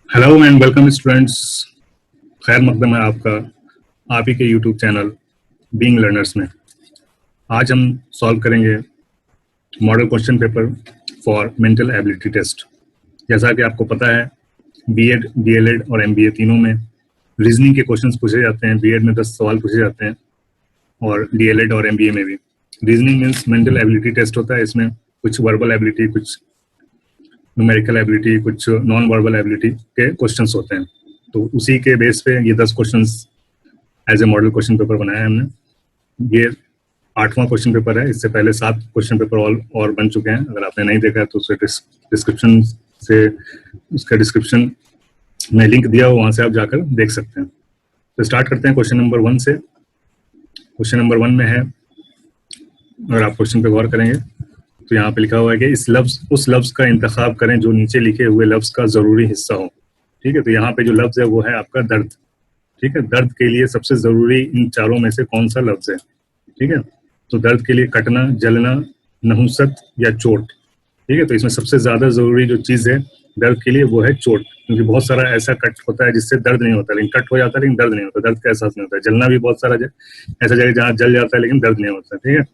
Hello and welcome students. खैर मकदम है आपका आप ही के यूट्यूब चैनल बीइंग लर्नर्स में। आज हम सॉल्व करेंगे model question paper for mental ability test. जैसा कि आपको पता है, बीएड, डीएलएड और एमबीए तीनों में रीजनिंग के क्वेश्चंस पूछे जाते हैं। बीएड में 10 सवाल पूछे जाते हैं और डीएलएड और एमबीए में भी। Reasoning means mental ability test होता है। इसमें कुछ वर्बल एबिलिटी, कुछ न्यूमेरिकल एबिलिटी, कुछ नॉन वर्बल एबिलिटी के क्वेश्चंस होते हैं। तो उसी के बेस पे ये 10 questions as a model question paper बनाया है हमने। ये 8वां क्वेश्चन पेपर है। इससे पहले 7 क्वेश्चन पेपर और बन चुके हैं। अगर आपने नहीं देखा है तो उसके डिस्क्रिप्शन से उसका डिस्क्रिप्शन में लिंक दिया हो, वहां से आप जाकर देख सकते हैं। तो स्टार्ट करते हैं क्वेश्चन नंबर 1 से। क्वेश्चन नंबर 1 में है, अगर आप क्वेश्चन पे गौर करेंगे तो यहाँ पे लिखा हुआ है कि उस लफ्ज का इंतखाब करें जो नीचे लिखे हुए लफ्ज का जरूरी हिस्सा हो। ठीक है, तो यहाँ पे जो लफ्ज है वो है आपका दर्द। ठीक है, दर्द के लिए सबसे जरूरी इन चारों में से कौन सा लफ्ज है? ठीक है, तो दर्द के लिए कटना, जलना, नहुसत या चोट। ठीक है, तो इसमें सबसे ज्यादा जरूरी जो चीज है दर्द के लिए वो है चोट, क्योंकि बहुत सारा ऐसा कट होता है जिससे दर्द नहीं होता, लेकिन कट हो जाता है लेकिन दर्द नहीं होता, दर्द का एहसास नहीं होता है। जलना भी बहुत सारा ऐसा जगह जहाँ जल जाता है लेकिन दर्द नहीं होता। ठीक है,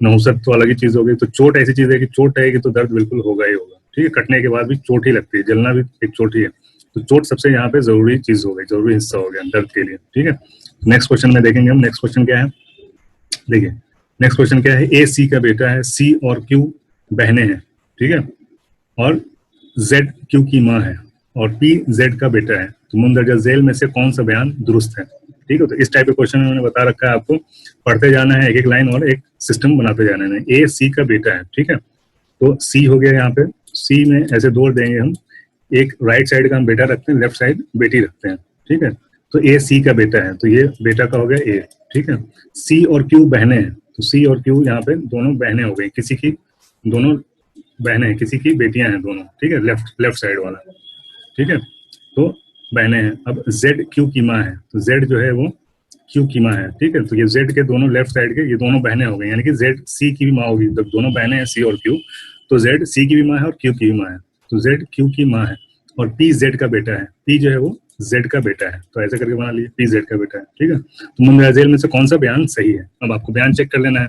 नहुसत तो अलग ही चीज हो गई। तो चोट ऐसी चीज है कि चोट रहेगी तो दर्द बिल्कुल होगा ही होगा। ठीक है, कटने के बाद भी चोट ही लगती है, जलना भी एक चोट ही है। तो चोट सबसे यहाँ पे जरूरी चीज हो गई, जरूरी हिस्सा हो गया दर्द के लिए। ठीक है, नेक्स्ट क्वेश्चन में देखेंगे हम। नेक्स्ट क्वेश्चन क्या है, देखिए नेक्स्ट क्वेश्चन क्या है। ए सी का बेटा है, सी और क्यू बहनें हैं। ठीक है, और जेड क्यू की माँ है और पी जेड का बेटा है। तो मुंदरजा झेल में से कौन सा बयान दुरुस्त है? ठीक है, तो इस टाइप के क्वेश्चन में बता रखा है, आपको पढ़ते जाना है एक एक लाइन और एक सिस्टम बनाते जाना है। ए सी का बेटा है, ठीक है, तो सी हो गया यहाँ पे। सी में ऐसे दो देंगे हम, एक राइट साइड का हम बेटा रखते हैं, लेफ्ट साइड बेटी रखते हैं। ठीक है, तो ए सी का बेटा है, तो ये बेटा का हो गया ए। ठीक है, सी और क्यू बहनें हैं, तो सी और क्यू यहाँ पे दोनों बहनें हो गई, किसी की दोनों बहनें, किसी की बेटियां हैं दोनों। ठीक है, लेफ्ट साइड वाला। ठीक है, तो बहनें हैं। अब जेड क्यू की माँ है, तो जेड जो है वो क्यू की माँ है। ठीक है, तो ये जेड के दोनों लेफ्ट साइड के ये दोनों बहनें हो गई, यानी कि जेड सी की भी माँ होगी। जब दोनों बहनें हैं सी और क्यू, तो जेड सी की भी माँ है और क्यू की भी माँ है। तो जेड क्यू की माँ है और पी जेड का बेटा है। पी जो है वो जेड का बेटा है, तो ऐसे करके बना लीजिए, पी जेड का बेटा है। ठीक है, तो मुंदरजा झेल में से कौन सा बयान सही है? अब आपको बयान चेक कर लेना है।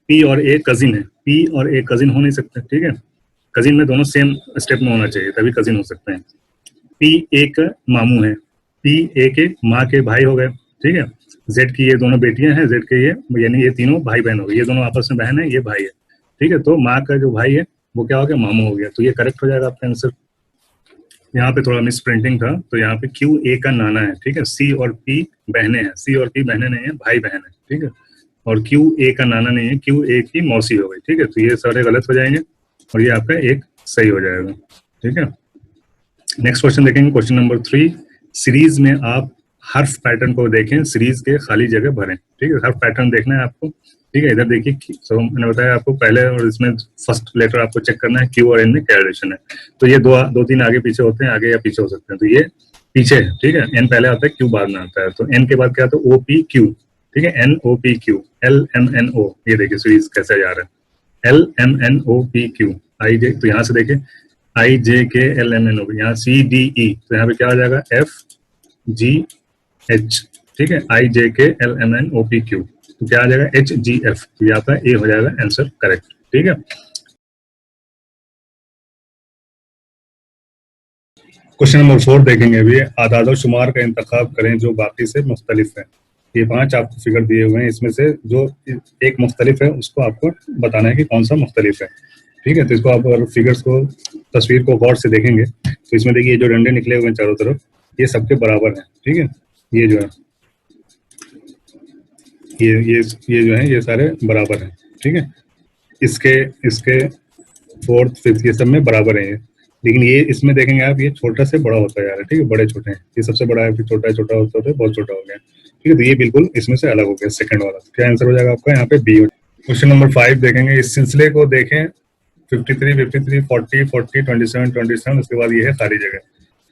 पी और ए कजिन है, पी और ए कजिन हो नहीं सकते। ठीक है, कजिन में दोनों सेम स्टेप में होना चाहिए तभी कजिन हो सकते हैं। पी ए का मामू है, पी ए के माँ के भाई हो गए। ठीक है, जेड की ये दोनों बेटियां हैं, जेड के ये यानी ये तीनों भाई बहन हो गए, ये दोनों आपस में बहन है, ये भाई है। ठीक है, तो माँ का जो भाई है वो क्या हो गया? मामू हो गया। तो ये करेक्ट हो जाएगा आपका आंसर। यहाँ पे थोड़ा मिस प्रिंटिंग था, तो यहाँ पे क्यू ए का नाना है। ठीक है, सी और पी बहनें हैं, सी और पी बहनें नहीं है, भाई बहन है। ठीक है, और क्यू ए का नाना नहीं है, क्यू ए की मौसी हो गई। ठीक है, तो ये सारे गलत हो जाएंगे और ये आपका एक सही हो जाएगा। ठीक है, नेक्स्ट क्वेश्चन देखेंगे, क्वेश्चन नंबर 3। सीरीज में आप हर्फ पैटर्न को देखें, सीरीज के खाली जगह भरें। ठीक है, हर्फ पैटर्न देखना है आपको। ठीक है, इधर देखिए, तो मैंने बताया आपको पहले, और इसमें फर्स्ट लेटर आपको चेक करना है, क्यू और एन में क्या रिलेशन है। तो ये दो तीन आगे पीछे होते हैं, आगे या पीछे हो सकते हैं, तो ये पीछे है। ठीक है, एन पहले आता है, क्यू बाद में आता है। तो एन के बाद क्या आता है? O P Q. ठीक है, N O P Q, L M N O. ये देखिए सीरीज कैसे जा रहा है, L M N O P Q I J. तो यहाँ से देखिए आई J K L M N ओ, यहाँ सी डी ई, तो यहाँ पे क्या हो जाएगा? F G H. ठीक है, I J K L M N O P Q, तो क्या आ जाएगा? H G F. तो ये आपका ए हो जाएगा आंसर करेक्ट। ठीक है, क्वेश्चन नंबर 4 देखेंगे अभी। आदाद और शुमार का इंतखाब करें जो बाकी से मुख्तलिफ है। ये 5 आपको फिगर दिए हुए हैं, इसमें से जो एक मुख्तलिफ है उसको आपको बताना है कि कौन सा मुख्तलिफ है। ठीक है, तो इसको आप अगर फिगर्स को, तस्वीर को गौर से देखेंगे तो इसमें देखिए जो डंडे निकले हुए हैं चारों तरफ, ये सबके बराबर है। ठीक है, ये जो है ये जो है ये सारे बराबर हैं। ठीक है, इसके इसके फोर्थ फिफ्थ ये सब में बराबर है ये। लेकिन ये इसमें देखेंगे आप, ये छोटा से बड़ा होता जा रहा है। ठीक है, बड़े छोटे हैं, ये सबसे बड़ा है, फिर छोटा है, छोटा होता होता बहुत छोटा हो गया। ठीक है, तो ये बिल्कुल इसमें से अलग हो गया, सेकंड वाला। तो क्या आंसर हो जाएगा आपका? यहाँ पे बी। क्वेश्चन नंबर 5 देखेंगे। इस सिलसिले को देखें, 53, 53, 40, 40, 27, 27, उसके बाद ये है खाली जगह।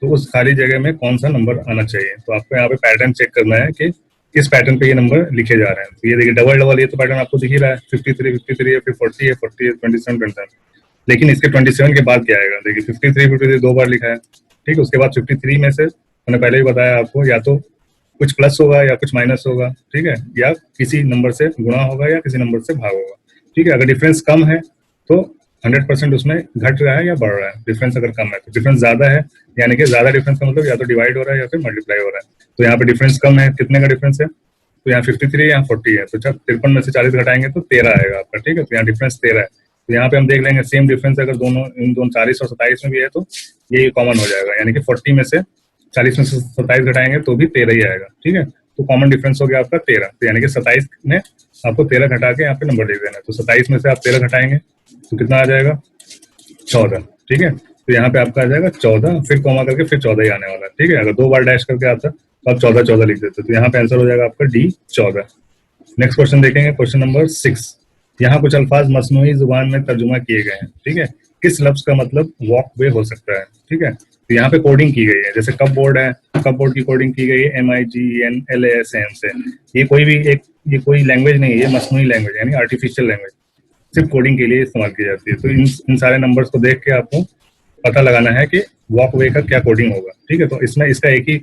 तो उस खाली जगह में कौन सा नंबर आना चाहिए? तो आपको यहाँ पे पैटर्न चेक करना है कि किस पैटर्न पे ये नंबर लिखे जा रहे हैं। तो ये देखिए डबल डबल, ये तो पैटर्न आपको दिख ही रहा है, 53, 53 है, फिर 40 है, 40 है, 27, 27। लेकिन इसके 27 के बाद क्या आएगा? देखिए 53, 53 दो बार लिखा है। ठीक है। उसके बाद 53 में से मैंने पहले ही बताया आपको, या तो कुछ प्लस होगा या कुछ माइनस होगा, ठीक है, या किसी नंबर से गुणा होगा या किसी नंबर से भाग होगा, ठीक है। अगर डिफरेंस कम है तो 100% उसमें घट रहा है या बढ़ रहा है। डिफरेंस अगर कम है तो, डिफरेंस ज्यादा है यानी कि ज्यादा डिफरेंस का मतलब या तो डिवाइड हो रहा है या फिर मल्टीप्लाई हो रहा है। तो यहाँ पे डिफरेंस कम है, कितने का डिफरेंस है, तो यहाँ 53 यहाँ 40 है, तो जब 53 में से 40 घटाएंगे तो 13 आएगा आपका, ठीक है। तो यहाँ डिफरेंस 13 है। तो यहाँ पे हम देख लेंगे सेम डिफरेंस अगर दोनों इन दोनों 40 और 27 में भी है तो ये कॉमन हो जाएगा, यानी कि 40 में से 40 में से 27 घटाएंगे तो भी 13 ही आएगा, ठीक है। तो कॉमन डिफरेंस हो गया आपका 13, तो यानी कि 27 में आपको 13 घटा के यहाँ पे नंबर लिख देना है। तो 27 में से आप 13 घटाएंगे तो कितना आ जाएगा, 14, ठीक है। तो यहाँ पे आपका आ जाएगा 14, फिर कॉमा करके फिर 14 ही आने वाला है, ठीक है। अगर 2 बार डैश करके आता तो आप 14 14 लिख देते, तो यहाँ पे आंसर हो जाएगा आपका डी 14। नेक्स्ट क्वेश्चन देखेंगे, क्वेश्चन नंबर 6। यहाँ कुछ अल्फाज मसनूई जुबान में तर्जुमा किए गए हैं, ठीक है। किस लफ्ज का मतलब वॉक वे हो सकता है, ठीक है। तो यहाँ पे कोडिंग की गई है, जैसे कप बोर्ड है, कप बोर्ड की कोडिंग की गई है MIGENLASN से। ये कोई भी एक, ये कोई लैंग्वेज नहीं है, ये मसनूई लैंग्वेज यानी आर्टिफिशियल लैंग्वेज, सिर्फ कोडिंग के लिए इस्तेमाल की जाती है। तो इन सारे नंबर्स को देख के आपको पता लगाना है कि वॉक वे का क्या कोडिंग होगा, ठीक है। तो इसमें इसका एक ही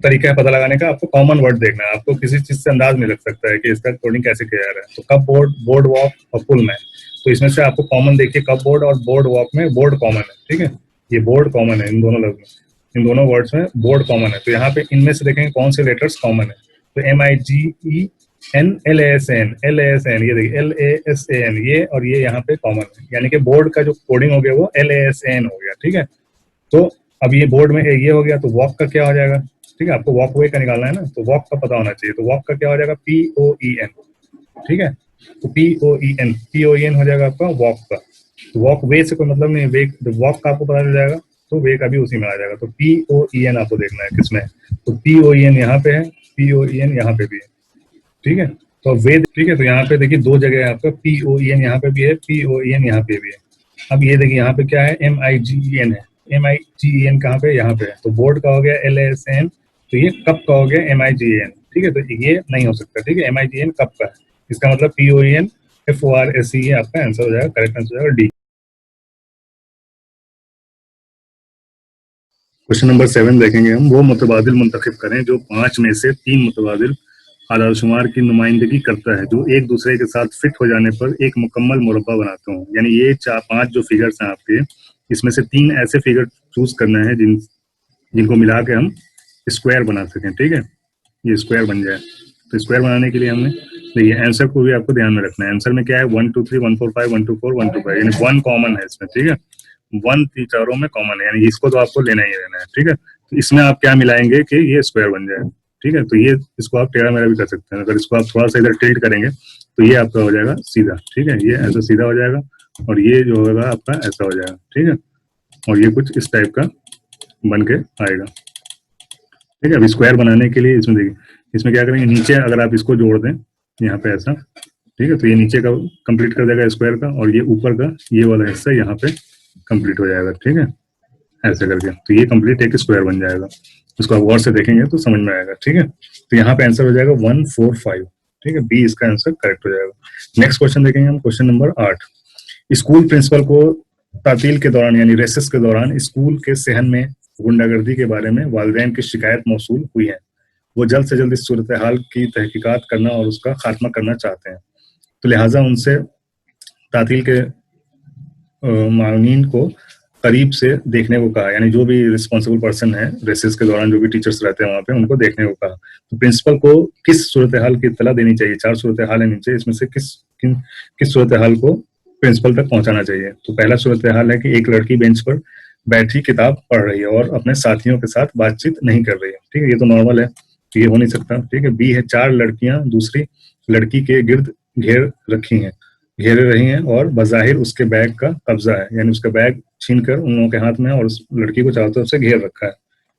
तरीका है पता लगाने का, आपको कॉमन वर्ड देखना है, आपको किसी चीज से अंदाज नहीं लग सकता है कि इसका कोडिंग कैसे किया जा रहा है। तो कप बोर्ड, बोर्ड वॉक और पुल मैन, तो इसमें से आपको कॉमन देखिए, कप बोर्ड और बोर्ड वॉक में बोर्ड कॉमन है, ठीक है। ये बोर्ड कॉमन है इन दोनों लफ्ज में, इन दोनों वर्ड्स में बोर्ड कॉमन है। तो यहाँ पे इनमें से देखेंगे कौन से लेटर्स कॉमन है। तो MIGENLASN ये देखिए LASAN, ये और ये यहाँ पे कॉमन है, यानी कि बोर्ड का जो कोडिंग हो गया वो LASN हो गया, ठीक है। तो अब ये बोर्ड में ये हो गया, तो वॉक का क्या हो जाएगा, ठीक है। आपको वॉक वे का निकालना है ना, तो वॉक का पता होना चाहिए। तो वॉक का क्या हो जाएगा, POEN, ठीक है। तो POEN हो जाएगा आपका वॉक का। तो वॉक वे से कोई मतलब नहीं, वे वॉक का आपको पता चल जाएगा तो वे का भी उसी में आ जाएगा। तो POEN आपको देखना है किसमें है, तो POEN यहाँ पे है, POEN यहाँ पे भी है, ठीक है। तो वे, ठीक है। तो यहाँ पे देखिए दो जगह है आपका, POEN यहाँ पे भी है, POEN यहाँ पे भी है। अब ये देखिए यहाँ पे क्या है, MIGEN है, MIGEN कहाँ पे, यहाँ पे है। तो बोर्ड का हो गया LASN, तो ये कप का हो गया MIGEN, ठीक है। तो ये नहीं हो सकता, ठीक है, MIGEN कप का है, इसका मतलब POEN FORSE आपका आंसर हो जाएगा, करेक्ट आंसर हो जाएगा डी। क्वेश्चन नंबर 7 देखेंगे हम, वो मुतबादिल मुंतखब करें जो 5 में से 3 मुतबादिल आदादशुमार की नुमाइंदगी करता है जो एक दूसरे के साथ फिट हो जाने पर एक मुकम्मल मुरब्बा बनाते हों। यानी ये 4-5 जो फिगर्स हैं आपके, इसमें से 3 ऐसे फिगर चूज करना है जिनको मिला के हम स्क्वायर बना सकें, ठीक है, ये स्क्वायर बन जाए। तो स्क्वायर बनाने के लिए हमने देखिए आंसर को भी आपको ध्यान में रखना है। आंसर में क्या है, 1 2 3 1 4 5 1 2 4 1 2 5, यानी 1 कॉमन है इसमें, ठीक है। 1 चारों में कॉमन है, यानी इसको तो आपको लेना ही लेना है, ठीक है। तो इसमें आप क्या मिलाएंगे कि ये स्क्वायर बन जाए, ठीक है। तो ये इसको आप टेढ़ा मेढ़ा भी कर सकते हैं, अगर इसको आप थोड़ा सा इधर टिल्ट करेंगे तो ये आपका हो जाएगा सीधा, ठीक है। ये ऐसा सीधा हो जाएगा और ये जो होगा आपका ऐसा हो जाएगा, ठीक है। और ये कुछ इस टाइप का बन के आएगा, ठीक है। अब स्क्वायर बनाने के लिए इसमें देखिए, इसमें क्या करेंगे, नीचे अगर आप इसको जोड़ दें यहाँ पे ऐसा, ठीक है, तो ये नीचे का कंप्लीट कर देगा स्क्वायर का, और ये ऊपर का ये वाला हिस्सा यहाँ पे कंप्लीट हो जाएगा, ठीक है, ऐसे करके। तो ये कंप्लीट एक स्क्वायर बन जाएगा, इसको आप गौर से देखेंगे तो समझ में आएगा, ठीक है। तो यहाँ पे आंसर हो जाएगा 1 4 5, ठीक है, बी इसका आंसर करेक्ट हो जाएगा। नेक्स्ट क्वेश्चन देखेंगे हम, क्वेश्चन नंबर 8। स्कूल प्रिंसिपल को तातील के दौरान यानी रेसेस के दौरान स्कूल के सहन में गुंडागर्दी के बारे में वालिदैन की शिकायत मौसूल हुई है। वो जल्द से जल्द इस सूरत हाल की तहकीकात करना और उसका खात्मा करना चाहते हैं, तो लिहाजा उनसे तातील के माउनीन को करीब से देखने को कहा, यानी जो भी रिस्पॉन्सिबल पर्सन है रेसेस के दौरान, जो भी टीचर्स रहते हैं वहाँ पे, उनको देखने को कहा। तो प्रिंसिपल को किस सूरत हाल की इत्तला देनी चाहिए, 4 सूरत हाल है नीचे, इसमें से किस सूरत हाल को प्रिंसिपल तक पहुंचाना चाहिए। तो पहला सूरत हाल है कि एक लड़की बेंच पर बैठी किताब पढ़ रही है और अपने साथियों के साथ बातचीत नहीं कर रही है, ठीक है, ये तो नॉर्मल है, ये हो नहीं सकता, ठीक है। बी है 4 लड़कियां दूसरी लड़की के गिर्द घेरे रही हैं और बज़ाहिर उसके बैग का कब्जा है, यानी उसका बैग छीन कर उन लोगों के हाथ में और उस लड़की को चारों तरफ से घेर रखा है,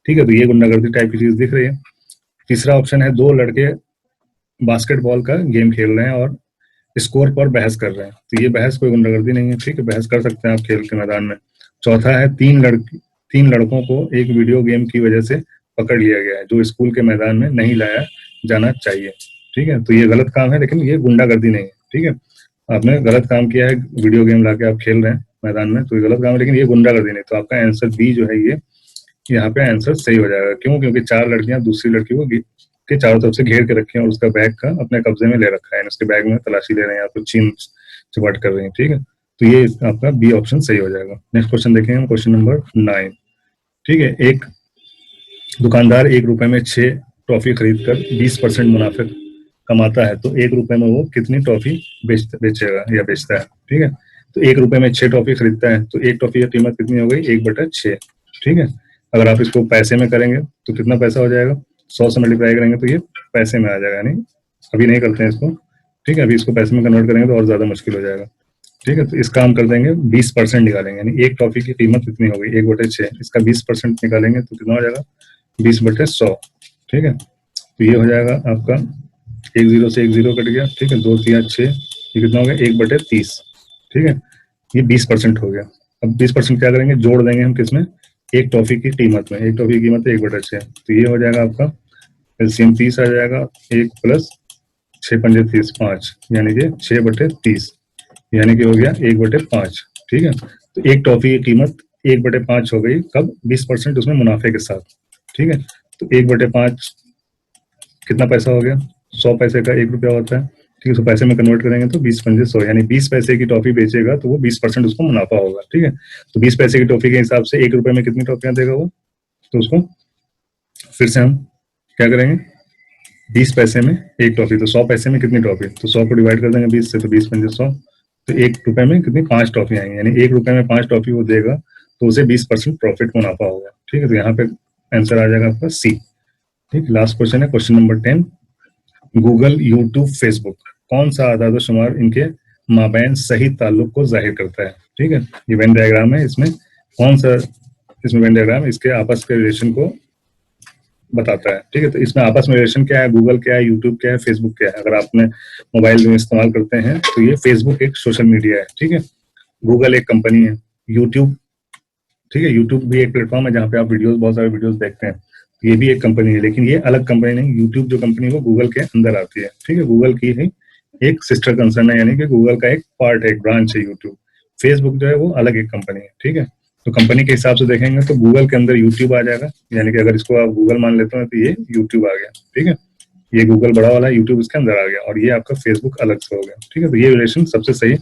ठीक है। तो ये गुंडागर्दी टाइप की चीज दिख रही है। तीसरा ऑप्शन है 2 लड़के बास्केटबॉल का गेम खेल रहे हैं और स्कोर पर बहस कर रहे हैं, तो ये बहस कोई गुंडागर्दी नहीं है, ठीक है, बहस कर सकते हैं आप खेल के मैदान में। चौथा है 3 लड़कों को एक वीडियो गेम की वजह से पकड़ लिया गया है जो स्कूल के मैदान में नहीं लाया जाना चाहिए, ठीक है। तो ये गलत काम है, लेकिन ये गुंडागर्दी नहीं है, ठीक है। आपने गलत काम किया है, वीडियो गेम लाके आप खेल रहे हैं मैदान में, तो ये गलत काम है, लेकिन ये गुंडागर्दी नहीं। तो आपका आंसर बी जो है ये यहाँ पे आंसर सही हो जाएगा। क्यों? क्योंकि 4 लड़कियां दूसरी लड़की को के चारों तरफ से घेर के रखी हैं और उसका बैग का अपने कब्जे में ले रखा है, उसके बैग में तलाशी ले रहे हैं या तो छीन झपट कर रही हैं। ठीक है, तो ये आपका बी ऑप्शन सही हो जाएगा। नेक्स्ट क्वेश्चन देखेंगे हम, क्वेश्चन नंबर 9। ठीक है, एक दुकानदार 1 रुपए में 6 टॉफी खरीद कर 20% मुनाफे कमाता है, तो 1 रुपए में वो कितनी टॉफी बेचेगा या बेचता है? ठीक है, तो 1 रुपए में 6 टॉफी खरीदता है, तो एक टॉफी की कीमत कितनी हो गई? 1/6। ठीक है, अगर आप इसको पैसे में करेंगे तो कितना पैसा हो जाएगा? 100 से मल्टीप्लाई करेंगे तो ये पैसे में आ जाएगा। यानी अभी नहीं करते हैं इसको। ठीक है, अभी इसको पैसे में कन्वर्ट करेंगे तो और ज्यादा मुश्किल हो जाएगा। ठीक है, तो इसका हम कर देंगे 20% निकालेंगे, यानी एक टॉफी की कीमत कितनी हो गई? 1/6, इसका 20% निकालेंगे तो कितना हो जाएगा? 20/100। ठीक है, तो ये हो जाएगा आपका 1 0 से 1 0 कट गया। ठीक है, 2 3 6, ये कितना हो गया? 1/30। ठीक है, ये 20% हो गया। अब 20% क्या करेंगे? जोड़ देंगे हम किसमें? एक टॉफी की कीमत में। एक टॉफी की कीमत है 1/6, तो ये हो जाएगा आपका एलसीएम 30 आ जाएगा। 1 + 6 पंजे 30, 5, यानी कि 6/30, यानी कि हो गया 1/5। ठीक है, तो एक टॉफी की कीमत 1/5 हो गई। कब? 20% उसमें मुनाफे के साथ। ठीक है, तो 1/5 कितना पैसा हो गया? 100 पैसे का 1 रुपया होता है। ठीक है, तो पैसे में कन्वर्ट करेंगे तो 20 पंजे 100, यानी 20 पैसे की टॉफी बेचेगा तो वो 20% उसको मुनाफा होगा। ठीक है, तो 20 पैसे की टॉफी के हिसाब से 1 रुपए में कितनी टॉफियां देगा वो? तो उसको फिर से हम क्या करेंगे? 20 पैसे में एक टॉफी, तो 100 पैसे में कितनी टॉफी? तो 100 को डिवाइड कर देंगे 20 से, तो 20 पंजे 100, तो 1 रुपए में कितनी? 5 टॉफी आएंगी, यानी 1 रुपए में 5 टॉफी वो देगा तो उसे 20% प्रॉफिट मुनाफा होगा। ठीक है, तो यहाँ पे आंसर आ जाएगा आपका सी। ठीक, लास्ट क्वेश्चन है, question number 10। Google, YouTube, Facebook, कौन सा आदाद शुमार इनके माबैन सही ताल्लुक को जाहिर करता है? ठीक है, ये वेन डायग्राम है, इसमें कौन सा इसमें वेन डायग्राम इसके आपस के रिलेशन को बताता है। ठीक है, तो इसमें आपस में रिलेशन क्या है? गूगल क्या है, यूट्यूब क्या है, फेसबुक क्या है? अगर आपने मोबाइल में इस्तेमाल करते हैं तो ये फेसबुक एक सोशल मीडिया है। ठीक है, गूगल एक कंपनी है, यूट्यूब, ठीक है, यूट्यूब भी एक प्लेटफॉर्म है जहाँ पे आप वीडियोस, बहुत सारे वीडियोस देखते हैं, ये भी एक कंपनी है, लेकिन ये अलग कंपनी नहीं। यूट्यूब जो कंपनी है वो गूगल के अंदर आती है। ठीक है, गूगल की ही एक सिस्टर कंसर्न है, यानी कि गूगल का एक पार्ट है, एक ब्रांच है यूट्यूब। फेसबुक जो है वो अलग एक कंपनी है। ठीक है, तो कंपनी के हिसाब से देखेंगे तो गूगल के अंदर यूट्यूब आ जाएगा, यानी कि अगर इसको आप गूगल मान लेते हैं तो ये यूट्यूब आ गया। ठीक है, ये गूगल बड़ा वाला, यूट्यूब इसके अंदर आ गया, और ये आपका फेसबुक अलग से हो गया। ठीक है, तो ये रिलेशन सबसे सही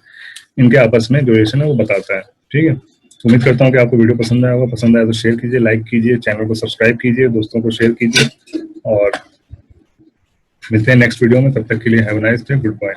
इनके आपस में जो रिलेशन है वो बताता है। ठीक है, उम्मीद करता हूँ कि आपको वीडियो पसंद आया होगा। पसंद आया तो शेयर कीजिए, लाइक कीजिए, चैनल को सब्सक्राइब कीजिए, दोस्तों को शेयर कीजिए, और मिलते हैं नेक्स्ट वीडियो में। तब तक के लिए have a nice day, good bye.